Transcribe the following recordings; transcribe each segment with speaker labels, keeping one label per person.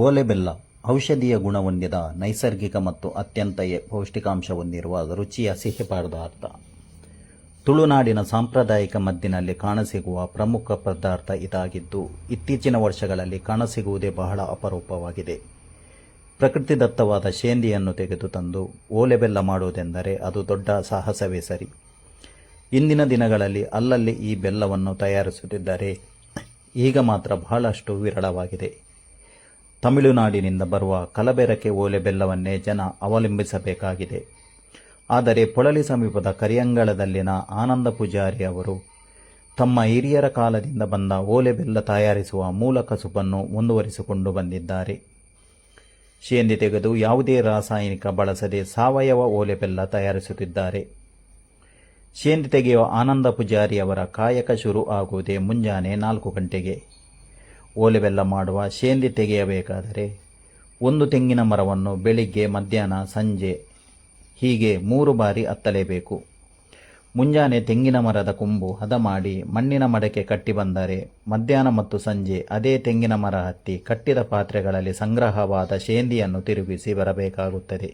Speaker 1: ಓಲೆ ಬೆಲ್ಲ ಔಷಧೀಯ ಗುಣ ಹೊಂದಿದ ನೈಸರ್ಗಿಕ ಮತ್ತು ಅತ್ಯಂತ ಪೌಷ್ಟಿಕಾಂಶ ಹೊಂದಿರುವ ರುಚಿಯ ಸಿಹಿ ಪದಾರ್ಥ. ತುಳುನಾಡಿನ ಸಾಂಪ್ರದಾಯಿಕ ಮದ್ದಿನಲ್ಲಿ ಕಾಣಸಿಗುವ ಪ್ರಮುಖ ಪದಾರ್ಥ ಇದಾಗಿದ್ದು, ಇತ್ತೀಚಿನ ವರ್ಷಗಳಲ್ಲಿ ಕಾಣಸಿಗುವುದೇ ಬಹಳ ಅಪರೂಪವಾಗಿದೆ. ಪ್ರಕೃತಿದತ್ತವಾದ ಶೇಂದಿಯನ್ನು ತೆಗೆದು ತಂದು ಓಲೆ ಬೆಲ್ಲ ಮಾಡುವುದೆಂದರೆ ಅದು ದೊಡ್ಡ ಸಾಹಸವೇ ಸರಿ. ಇಂದಿನ ದಿನಗಳಲ್ಲಿ ಅಲ್ಲಲ್ಲಿ ಈ ಬೆಲ್ಲವನ್ನು ತಯಾರಿಸುತ್ತಿದ್ದರೆ ಈಗ ಮಾತ್ರ ಬಹಳಷ್ಟು ವಿರಳವಾಗಿದೆ. ತಮಿಳುನಾಡಿನಿಂದ ಬರುವ ಕಲಬೆರಕೆ ಓಲೆ ಬೆಲ್ಲವನ್ನೇ ಜನ ಅವಲಂಬಿಸಬೇಕಾಗಿದೆ. ಆದರೆ ಪೊಳಲಿ ಸಮೀಪದ ಕರಿಯಂಗಳದಲ್ಲಿನ ಆನಂದ ಪೂಜಾರಿ ಅವರು ತಮ್ಮ ಹಿರಿಯರ ಕಾಲದಿಂದ ಬಂದ ಓಲೆ ಬೆಲ್ಲ ತಯಾರಿಸುವ ಮೂಲ ಕಸುಬನ್ನು ಮುಂದುವರಿಸಿಕೊಂಡು ಬಂದಿದ್ದಾರೆ. ಶೇಂದಿ ತೆಗೆದು ಯಾವುದೇ ರಾಸಾಯನಿಕ ಬಳಸದೆ ಸಾವಯವ ಓಲೆ ಬೆಲ್ಲ ತಯಾರಿಸುತ್ತಿದ್ದಾರೆ. ಶೇಂದಿ ತೆಗೆಯುವ ಆನಂದ ಪೂಜಾರಿ ಅವರ ಕಾಯಕ ಶುರು ಆಗುವುದೇ ಮುಂಜಾನೆ 4 ಗಂಟೆಗೆ. ಓಲೆ ಬೆಲ್ಲ ಮಾಡುವ ಶೇಂದಿ ತೆಗೆಯಬೇಕಾದರೆ ಒಂದು ತೆಂಗಿನ ಮರವನ್ನು ಬೆಳಿಗ್ಗೆ, ಮಧ್ಯಾಹ್ನ, ಸಂಜೆ ಹೀಗೆ 3 ಬಾರಿ ಹತ್ತಲೇಬೇಕು. ಮುಂಜಾನೆ ತೆಂಗಿನ ಮರದ ಕೊಂಬು ಹದ ಮಾಡಿ ಮಣ್ಣಿನ ಮಡಕೆ ಕಟ್ಟಿ ಬಂದರೆ ಮಧ್ಯಾಹ್ನ ಮತ್ತು ಸಂಜೆ ಅದೇ ತೆಂಗಿನ ಮರ ಹತ್ತಿ ಕಟ್ಟಿದ ಪಾತ್ರೆಗಳಲ್ಲಿ ಸಂಗ್ರಹವಾದ ಶೇಂದಿಯನ್ನು ತಿರುಗಿಸಿ ಬರಬೇಕಾಗುತ್ತದೆ.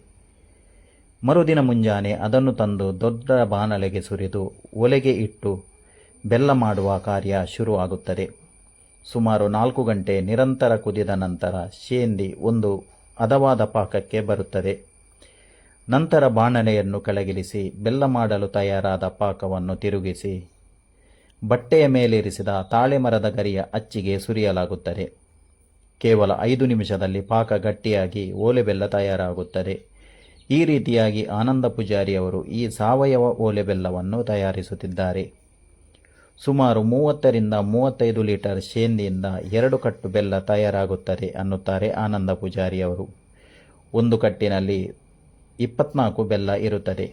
Speaker 1: ಮರುದಿನ ಮುಂಜಾನೆ ಅದನ್ನು ತಂದು ದೊಡ್ಡ ಬಾಣಲೆಗೆ ಸುರಿದು ಒಲೆಗೆ ಇಟ್ಟು ಬೆಲ್ಲ ಮಾಡುವ ಕಾರ್ಯ ಶುರು ಆಗುತ್ತದೆ. ಸುಮಾರು 4 ಗಂಟೆ ನಿರಂತರ ಕುದಿದ ನಂತರ ಶೇಂದಿ ಒಂದು ಹದವಾದ ಪಾಕಕ್ಕೆ ಬರುತ್ತದೆ. ನಂತರ ಬಾಣಲೆಯನ್ನು ಕೆಳಗಿಳಿಸಿ ಬೆಲ್ಲ ಮಾಡಲು ತಯಾರಾದ ಪಾಕವನ್ನು ತಿರುಗಿಸಿ ಬಟ್ಟೆಯ ಮೇಲಿರಿಸಿದ ತಾಳೆ ಮರದ ಗರಿಯ ಅಚ್ಚಿಗೆ ಸುರಿಯಲಾಗುತ್ತದೆ. ಕೇವಲ 5 ನಿಮಿಷದಲ್ಲಿ ಪಾಕ ಗಟ್ಟಿಯಾಗಿ ಓಲೆ ಬೆಲ್ಲ ತಯಾರಾಗುತ್ತದೆ. ಈ ರೀತಿಯಾಗಿ ಆನಂದ ಪೂಜಾರಿ ಅವರು ಈ ಸಾವಯವ ಓಲೆ ಬೆಲ್ಲವನ್ನು ತಯಾರಿಸುತ್ತಿದ್ದಾರೆ. ಸುಮಾರು 30 ರಿಂದ 35 ಲೀಟರ್ ಶೇಂದಿಯಿಂದ 2 ಕಟ್ಟು ಬೆಲ್ಲ ತಯಾರಾಗುತ್ತದೆ ಅನ್ನುತ್ತಾರೆ ಆನಂದ ಪೂಜಾರಿ ಅವರು. ಒಂದು ಕಟ್ಟಿನಲ್ಲಿ 24 ಬೆಲ್ಲ ಇರುತ್ತದೆ.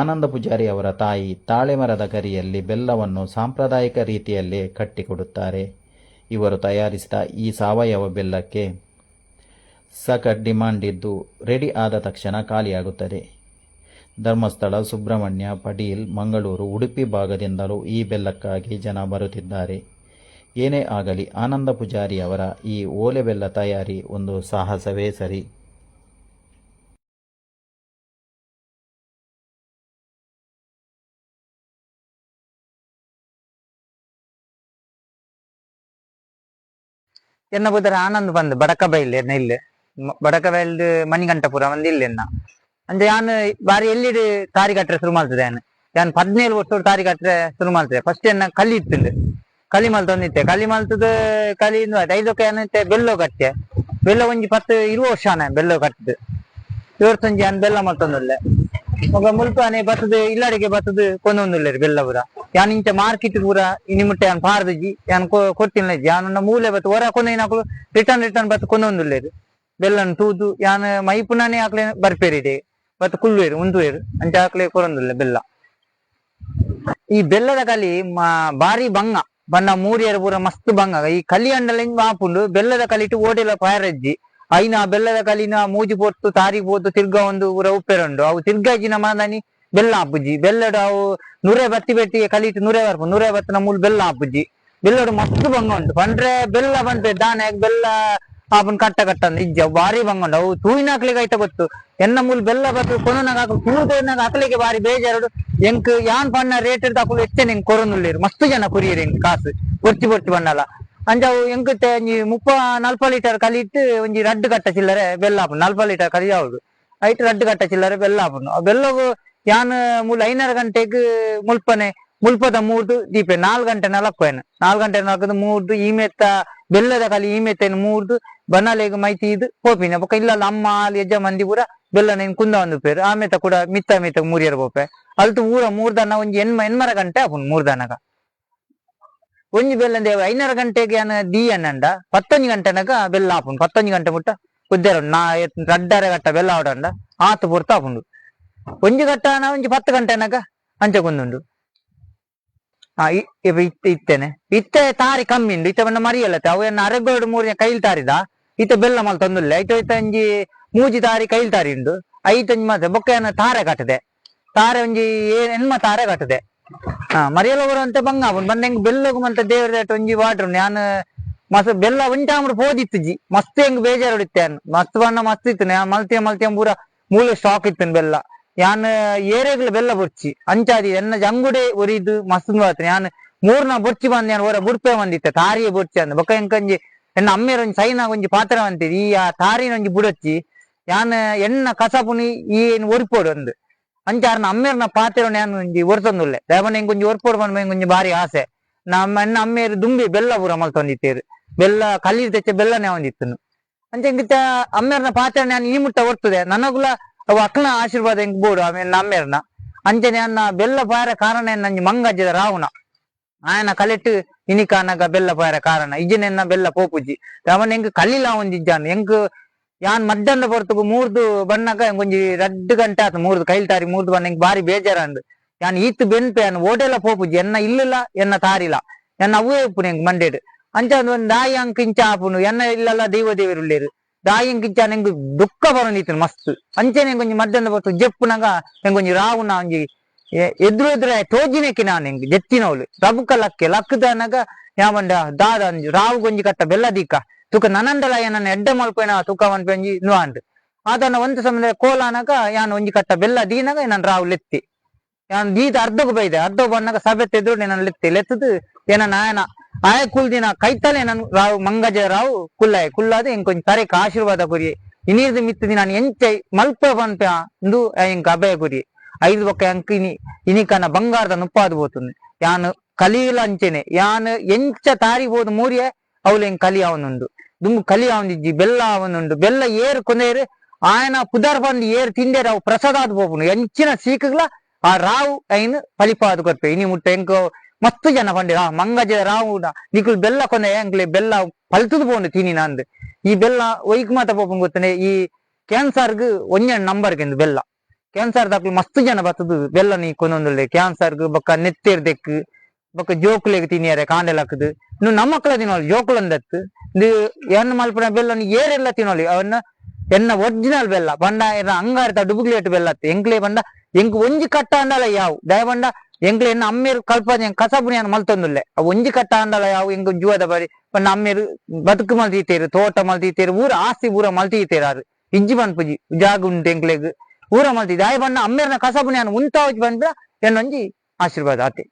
Speaker 1: ಆನಂದ ಪೂಜಾರಿ ಅವರ ತಾಯಿ ತಾಳೆ ಮರದ ಗರಿಯಲ್ಲಿ ಬೆಲ್ಲವನ್ನು ಸಾಂಪ್ರದಾಯಿಕ ರೀತಿಯಲ್ಲೇ ಕಟ್ಟಿಕೊಡುತ್ತಾರೆ. ಇವರು ತಯಾರಿಸಿದ ಈ ಸಾವಯವ ಬೆಲ್ಲಕ್ಕೆ ಸಖತ್ ಡಿಮಾಂಡ್ ಇದ್ದು ರೆಡಿ ಆದ ತಕ್ಷಣ ಖಾಲಿಯಾಗುತ್ತದೆ. ಧರ್ಮಸ್ಥಳ, ಸುಬ್ರಹ್ಮಣ್ಯ, ಪಡೀಲ್, ಮಂಗಳೂರು, ಉಡುಪಿ ಭಾಗದಿಂದಲೂ ಈ ಬೆಲ್ಲಕ್ಕಾಗಿ ಜನ ಬರುತ್ತಿದ್ದಾರೆ. ಏನೇ ಆಗಲಿ ಆನಂದ ಪೂಜಾರಿ ಅವರ ಈ ಓಲೆ ಬೆಲ್ಲ ತಯಾರಿ ಒಂದು ಸಾಹಸವೇ ಸರಿ.
Speaker 2: ಎನ್ನ ಬುದರ ಆನಂದ್ ಬಂದ್ ಬಡಕ ಬೈಲ್ ನೆಲ್ಲು ಬಡಕ ಬೈಲ್ಡ್ ಮಣಿಗಂಟಪುರ ಒಂದ್ ಇಲ್ಲೆನ್ನ ಅಂದ್ರೆ ಯಾನ್ ಬಾರಿ ಎಲ್ಲಿಡ್ ತಾರಿ ಕಟ್ರೆ ಶುರು ಮಾಡ್ತದೆ ಯಾನ್ 17 ವರ್ಷ ತಾರಿ ಕಟ್ರೆ ಶುರು ಮಾಡ್ತದೆ. ಫಸ್ಟ್ ಎನ್ನ ಕಲಿ ಇತ್ತು ಕಲಿ ಮಲ್ತೊಂದಿತ್ತೆ ಕಲಿ ಮಲ್ತದ ಕಲಿ ಐದಕ್ಕೆ ಏನೈತೆ ಬೆಲ್ಲೋ ಕಟ್ಟೆ ಬೆಲ್ಲ ಒಂಜಿ 10-20 ವರ್ಷ ಬೆಲ್ಲೋ ಕಟ್ಟಿದ್ದು ಇವತ್ತು ಸಂಜೆ ಯಾನ್ ಬೆಲ್ಲ ಮಲ್ತೊಂದಲ್ಲ ಒಬ್ಬ ಮುಲ್ಪಾನೆ ಬತ್ತದ ಇಲ್ಲಾಡಿಗೆ ಬತ್ತದ ಕೊಂದೊಂದುಲ್ಲೇರಿ ಬೆಲ್ಲ ಪೂರ ಯಾನ್ ಇಂಚ ಮಾರ್ಕೆಟ್ ಪೂರ ನಿಮ್ಮಟ್ಟೆ ಯಾನ್ ಪಾರ್ದಜಿ ಯಾನ್ ಕೊಡ್ತಿಲ್ಲ ಯಾನ ಮೂಲೆ ಬತ್ತು ಹೊರ ಕೊನೆನಾಕಲು ರಿಟರ್ನ್ ಬತ್ತು ಕೊಂದೊಂದುಲ್ಲೇರಿ ಬೆಲ್ಲನ್ ತೂದು ಯಾನ್ ಮೈಪುನಾನೆ ಹಾಕ್ಲೆ ಬರ್ಪೇರಿದೆ ಬತ್ತು ಕುಲ್ವೇರು ಉಂದುವೇರು ಅಂಚ ಹಾಕ್ಲೆ ಕೊರೊಂದುಲ್ಲ ಬೆಲ್ಲ. ಈ ಬೆಲ್ಲದ ಕಲಿ ಬಾರಿ ಬಂಗ ಬಣ್ಣ 3 year ಪೂರ ಮಸ್ತ್ ಬಂಗ. ಈ ಕಲಿ ಅಂಡಲ ಮಾಪುಂಡು ಬೆಲ್ಲದ ಕಲಿಟ್ಟು ಓಡೆಲ್ಲ ಪಾರಜ್ಜಿ ಐನ ಬೆಲ್ಲದ ಕಲಿನ ಮೂಜಿ ಪೊತ್ತು ತಾರಿ ಪೋತು ತಿರ್ಗ ಒಂದು ಪೂರ ಉಪ್ಪೆರಂಡು ಅವು ತಿರ್ಗಾಜಿನ ಮಾದಾನಿ ಬೆಲ್ಲ ಹಾಪುಜಿ ಬೆಲ್ಲಡು ಅವು 100 ಬತ್ತಿ ಬೆಟ್ಟಿಗೆ ಕಲಿಟ್ಟು 100 ಬರ್ಪು 100 ಬತ್ತಿನ ಮೂಲ ಬೆಲ್ಲ ಹಾಪುಜಿ ಬೆಲ್ಲಡು ಮಸ್ತ್ ಬಂಗ ಉಂಟು ಪಂಡ್ರೆ ಬೆಲ್ಲ ಬಂತೆ ದಾನೆ ಬೆಲ್ಲ ಆಪನ್ ಕಟ್ಟ ಇಜ್ಜ ಬಾರಿ ಬಂಗ ಉಂಟು ಅವು ತೂಯಿನ ಹಾಕ್ಲಿಕ್ಕೆ ಐತ ಗೊತ್ತು ಎನ್ನ ಮೂಲ ಬೆಲ್ಲ ಬತ್ತು ಕೊನನಾಗ ಹಾಕಲು ತೂದನಾಗ ಹಾಕ್ಲಿಕ್ಕೆ ಬಾರಿ ಬೇಜಾರು ಎಂಕ್ ಯಾನ್ ಪಣ್ಣ ರೇಟ್ ಇರ್ತ ಹಾಕಲು ಹೆಚ್ಚೆ ನಿಂಗೆ ಕೊರೊಂದುಲ್ಲೇರು ಮಸ್ತ್ ಜನ ಕುರಿಯರಿ ಕಾಸು ಬೊರ್ಚಿ ಬಣ್ಣಲ್ಲ ಅಂಜಾವು ಎಂಕತ್ತೆ ಒಂಜಿ 30-40 ಲೀಟರ್ ಕಲಿಟ್ಟು ಒಂಜಿ ರಡ್ಡು ಕಟ್ಟ ಚಿಲ್ಲರೆ ಬೆಲ್ಲ ಹಾಪುಂಡು 40 ಲೀಟರ್ ಕಲಿ ಯಾವ್ದು ಐಟ್ ರಡ್ಡು ಕಟ್ಟ ಚಿಲ್ಲರೆ ಬೆಲ್ಲ ಹಾಪುಂಡು. ಆ ಬೆಲ್ಲಗು ಯಾನ್ ಮೂಲ 5:30 ಗಂಟೆಗ್ ಮುಲ್ಪನೆ ಮುಲ್ಪದ 3 ದೀಪೆ 4 ಗಂಟೆ ನಲಕ್ಕೋಯ್ನ 4 ಗಂಟೆ ನಲಕದು 3 ಈಮೆತ್ತ ಬೆಲ್ಲದ ಕಲಿ ಈಮೆತ್ತೇನು 3 ಬನಾಲೆಗ್ ಮೈತಿ ಇದು ಹೋಪಿನ ಬೊಕ್ಕ ಇಲ್ಲ ಅಮ್ಮ ಅಲ್ಲಿ ಯಜ್ಜ ಮಂದಿ ಪೂರ ಬೆಲ್ಲ ನೀನ್ ಕುಂದ ಒಂದು ಪೇರು ಆಮೇತ ಕೂಡ ಮಿತ್ತ 3 year ಬೋಪೆ ಅಲ್ತು ಊರ 3 ದನ ಒಂಜಿ ಎನ್ಮರ ಗಂಟೆ ಆಪುಂಡು 3 ದನಗ ಒಂಜಿ ಬೆಲ್ಲ ದೇವ 5:30 ಗಂಟೆಗೆ ದಿ ಅನ್ನಂಡ 11 ಗಂಟೆನಗ ಬೆಲ್ಲ ಆಪುಂಡು 11 ಗಂಟೆ ಮುಟ್ಟ ಉದ್ದೇರ ನಾ ರಡ್ಡರೆ ಗಟ್ಟ ಬೆಲ್ಲ ಆಡಂಡ ಆತು ಪುರ್ತ ಆಪುಂಡು ಒಂಜಿ ಗಟ್ಟನ ಒಂಜಿ 10 ಗಂಟೆನಗ ಅಂಚಕೊಂದುಂಡು. ಇತ್ತೇನೆ ಇತ್ತೆ ತಾರಿ ಕಮ್ಮಿ ಉಂಡು ಇತ್ತ ಬಣ್ಣ ಮರಿಯಲ್ಲತ್ತೆ ಅವು ಎನ್ನ ಅರೆಗೋಡು 3 ಕೈಲ್ ತಾರಿದ ಇತ್ತ ಬೆಲ್ಲ ಮಲ್ ತಂದುಲ್ಲ ಐತ ಒಂಜಿ ಮೂಜಿ ತಾರಿ ಕೈಲ್ ತಾರಿ ಉಂಡು ಐತಂಜಿ ಮಾತ್ರ ಬೊಕ್ಕ ಏನ ತಾರೆ ಕಟ್ಟದೆ ತಾರೆ ಒಂಜಿ ಎನ್ಮ ತಾರೆ ಕಟ್ಟದೆ ಮರಿಯಲ್ಲ ಬರುವಂತೆ ಬಂಗ ಬಂದಂಗ ಬೆಲ್ಲಗು ಮಂತ ದೇವರ ಒಂಜಿ ವಾಟರ್ ನಾನು ಮಸ್ತ್ ಬೆಲ್ಲ ಉಂಟಾಮ್ರ ಹೋದಿತ್ತುಜಿ ಮಸ್ತ್ ಹೆಂಗ್ ಬೇಜಾರು ಹೊಡಿತ್ತೇನ್ ಮಸ್ತ್ ಬಣ್ಣ ಮಸ್ತ್ ಇತ್ತು ಮಲ್ತಿಯ ಪೂರ ಮೂಲ ಸ್ಟಾಕ್ ಇತ್ತು ಬೆಲ್ಲ ಯಾನ್ ಏರೆಗ್ಲು ಬೆಲ್ಲ ಬೊರ್ಚಿ ಅಂಚಾದಿ ಎನ್ನ ಜಂಗುಡೆ ಒರಿದು ಮಸ್ತ್ ಬಾತ್ ಯಾನ್ ಮೂರ್ನ ಬೊರ್ಚಿ ಬಂದ್ ಯಾನ್ ಹೊರ ಬುಡ್ಪೆ ಬಂದಿತ್ತೆ ತಾರಿಯೇ ಬೊರ್ಚಿ ಅಂದ ಬೊಕ್ಕ ಎಂಕಂಜಿ ಎನ್ನ ಅಮ್ಮೇರ ಒಂಜಿ ಸೈನಾಗ ಒಂಜಿ ಪಾತ್ರ ಅಂತೀರಿ ಈ ಆ ತಾರಿನ ಒಂಜಿ ಬುಡಚ್ಚಿ ಯಾನ್ ಎನ್ನ ಕಸಪುನಿ ಈ ಒರಿಪೋಡು ಒಂದು ಅಂಚಾರ್ನ ಅಮ್ಮೇರ್ನ ಪಾತ್ರ ನಾನು ಒಂಜಿ ಒರ್ತೊಂದುಲ್ಲೆ ದಯಮಂಡ ಎಂಕೊಂಜಿ ಒರ್ಪೋಡು ಬಂದ ಒಂಜಿ ಬಾರಿ ಆಸೆ ಎನ್ನ ಅಮ್ಮೇರು ದುಂಬಿ ಬೆಲ್ಲ ಪೂರ ಮಲ್ತೊಂದಿತ್ತೇರು ಬೆಲ್ಲ ಕಲ್ಲೀರ್ ತೆಚ್ಚ ಬೆಲ್ಲನೇ ಒಂದಿತ್ತನು ಅಂಚೆ ಎಂಗಿತ್ತ ಅಮ್ಮೇರ್ನ ಪಾತ್ರ ನಾನು ಈ ಮುಟ್ಟ ಒರ್ತದೆ ನನಗುಲ ಅವು ಅಕ್ನ ಆಶೀರ್ವಾದ ಹೆಂಗ್ ಬೋಡು ಆಮೇಲೆ ಅಮ್ಮೇರ್ನ ಅಂಚನೆ ಅನ್ನ ಬೆಲ್ಲ ಪಾರ ಕಾರಣ ನಂಜಿ ಮಂಗಜ್ಜದ ರಾವಣ ಆಯನ ಕಲೆಟ್ಟು ಇನಿಕಾನಗ ಬೆಲ್ಲ ಪಾರ ಕಾರಣ ಇಜನೆನ್ನ ಬೆಲ್ಲ ಪೋಪುಜಿ ಅವನ್ ಹೆಂಗ್ ಕಲೀಲ ಒಂದಿಜ್ಜಾನ್ ಹೆಂಗ್ ಯಾನ್ ಮಡ್ಡಂದ ಹೊರತು ಮೂರ್ದು ಬಣ್ಣಗ ಒಂಜಿ 2 ಗಂಟೆ ಆತ ಮೂರ್ದು ಕೈಲ್ ತಾರಿ ಮೂರ್ದು ಬಣ್ಣ ಹೆಂಗ್ ಬಾರಿ ಬೇಜಾರಂದು ಯಾನ್ ಈತ್ ಬೆನ್ಪೆ ಅನ್ ಓಡೆಲ್ಲ ಪೋಪುಜಿ ಎನ್ನ ಇಲ್ಲಿಲ್ಲ ಎನ್ನ ತಾರಿಲ ಎನ್ನ ಅವೇ ಉಪ್ಪುನ ಹೆಂಗ್ ಮಂಡೇಡ್ ಅಂಚ ಒಂದ್ ದಾಯಿ ಅಂಕ ಇಂಚ ಆಪುನು ಎನ್ನ ಇಲ್ಲೆಲ್ಲ ದೇವರು ಉಳ್ಳೇರು ದಾಯಿ ಅಂಕ ಇಂಚ ಹೆಂಗ್ ದುಃಖ ಬರೋದಿತ್ತು ಮಸ್ತ್ ಅಂಚೆನೆ ಹೆಂಗೊಂಜಿ ಮಡ್ಡಂದ ಹೊರತು ಜಪ್ಪುನಗ ಹೆಂಗೊಂಜಿ ರಾವುನ ಒಂಜಿ ಎದುರು ತೋಜಿನೆಕಿ ನಾನು ಹೆಂಗ್ ಜೆತ್ತಿನವಳು ರಬುಕ ಲಕ್ಕದನಗ ಯಾವಂಡ ದಾದ ಅಂಜು ರಾವು ಗೊಂಜಿ ಕಟ್ಟ ಬೆಲ್ಲದಿಕ್ಕ ತುಕ ನನಂದಲ ನನ್ನ ಎಡ್ಡ ಮಲ್ಪೇನ ತುಕ ಮನ್ಪೆಂಜಿ ನುವಾಂಡ್ ಆತನ ಒಂದು ಸಮಯ ಕೋಲಾನಗ ಯಾನ್ ಒಂಜಿ ಕಟ್ಟ ಬೆಲ್ಲ ದೀನಗ ನಾನು ರಾವು ಲೆತ್ತಿ ಯಾನ್ ದೀದ ಅರ್ಧಕ್ಕೆ ಬೈದೆ ಅರ್ಧ ಬಣ್ಣಗ ಸಭೆ ತೆದ್ರು ನಾನು ಲೆತ್ತದು ಏನ ನಾಯನ ಆಯ ಕುಲ್ದಿನ ಕೈತಲೆ ನನ್ ರಾವು ಮಂಗಜ ರಾವು ಕುಲ್ಲಾದ ಎಂಕೊಂಜಿ ತರೆಕ ಆಶೀರ್ವಾದ ಕೊರಿ ಇನೀರ್ದು ಮಿತ್ತದಿ ನಾನು ಎಂಚೈ ಮಲ್ಪ ಪನ್ಪೆ ಇಂದು ಎಂಕ ಅಭಯ ಕೊರಿ 5 ಬೊಕ್ಕ ಅಂಕ ಇನಿಕನ ಬಂಗಾರದ ನುಪ್ಪಾದು పోతుంది ಯಾನ್ ಕಲೀಲ ಅಂಚೆನೆ ಯಾನ್ ಎಂಚ ತಾರಿ ಬೋದು ಮೂರಿಯೆ ಅವಳು ಹೆಂಗ್ ಕಲಿ ಅವನುಂಡು ದುಂಬು ಕಲಿ ಅವನಿಜ್ಜಿ ಬೆಲ್ಲ ಅವನುಂಡು ಬೆಲ್ಲ ಏರು ಕೊನೆರು ಆಯನ ಪುದರ್ ಬಂದು ಏರು ತಿಂಡೆ ರಾವು ಪ್ರಸಾದಾದ್ పోపును ಎಂಚಿನ ಸೀಕಗ್ಲ ಆ ರಾವು ಐನ್ ಫಲಿಪಾದು ಕೊರ್ಪೆ ಇನಿ ಮುಟ್ಟ ಎಂಕ ಮಸ್ತ್ ಜನ ಪಂಡೆ ಮಂಗಜ ರಾವು ನಿಕುಲ್ ಬೆಲ್ಲ ಕೊನೆ ಎಂಕ್ಲೆ ಬೆಲ್ಲ ಫಲ್ತುದು ಪೋಂಡು ತಿನಿ ನಂದು ಈ ಬೆಲ್ಲ ಒಯ್ಕ್ ಮಾತ పోಪುನು ಗೊತ್ತನೆ ಈ ಕ್ಯಾನ್ಸರ್ಗ್ ಒಂಜೆನ್ ನಂಬರ್ಗೆ ಬೆಲ್ಲ ಕ್ಯಾನ್ಸರ್ ದಾಖಲು ಮಸ್ತ್ ಜನ ಬರ್ತದ ಬೆಲ್ಲ ನೀ ಕೊನೊಂದುಲ್ಲೆ ಕ್ಯಾನ್ಸರ್ಗ್ ಬೊಕ್ಕ ನೆತ್ತೇರ್ ದೆಕ್ ಬೊಕ್ಕ ಜೋಕುಲೆಗ್ ತಿನ್ನಿಯಾರೆ ಕಾಂಡೆಲಕ್ಕದು ಇನ್ನು ನಮ್ಮ ಮಕ್ಕಳ ತಿನ್ನೋಳು ಜೋಕುಲಂದತ್ತು ಇದು ಎನ್ನ ಮಲ್ಪನ ಬೆಲ್ಲ ಏರೆಲ್ಲ ತಿನ್ನೋಳಿ ಅವನ್ನ ಎನ್ನ ಒರಿಜಿನಲ್ ಬೆಲ್ಲ ಬಂಡ ಅಂಗಾರ್ತ ಡುಬುಗ್ಲೇಟ್ ಬೆಲ್ಲ ಎಂಕ್ಲೆ ಬಂಡ ಎಂಕ್ ಒಂಜಿ ಕಟ್ಟ ಅಂಡಲ ಯಾವು ದಯ ಬಂಡ ಎಂಕ್ಲೆ ಎನ್ನ ಅಮ್ಮೇರು ಕಲ್ಪನೆ ಕಸಬುನಿ ಅನ್ನ ಮಲ್ತೊಂದುಲ್ಲೆ ಆ ಒಂಜಿ ಕಟ್ಟ ಅಂಡಲ ಯಾವು ಎಂಕ್ ಜುವದ ಬಾರಿ ಬಂಡ ಅಮ್ಮೇರು ಬದುಕು ಮಲ್ತೀತೇರು ತೋಟ ಮಲ್ತೀತೇರು ಊರ ಆಸ್ತಿ ಊರ ಮಲ್ತೀತೇರಾರು ಇಜ್ಜಿ ಬನ್ಪುಜಿ ಜಾಗ ಉಂಟು ಎಂಕ್ಲೆಗ್ ಊರ ಮಲ್ತಿದ್ದೆ ಆಯ್ ಬಣ್ಣ ಅಮ್ಮೇರ್ನ ಕಸಬುನಿ ಅನ್ನ ಉಂತಾವಜಿ ಬಂದ್ರ ಎನ್ನೊಂಜಿ ಆಶೀರ್ವಾದ ಆತೆ.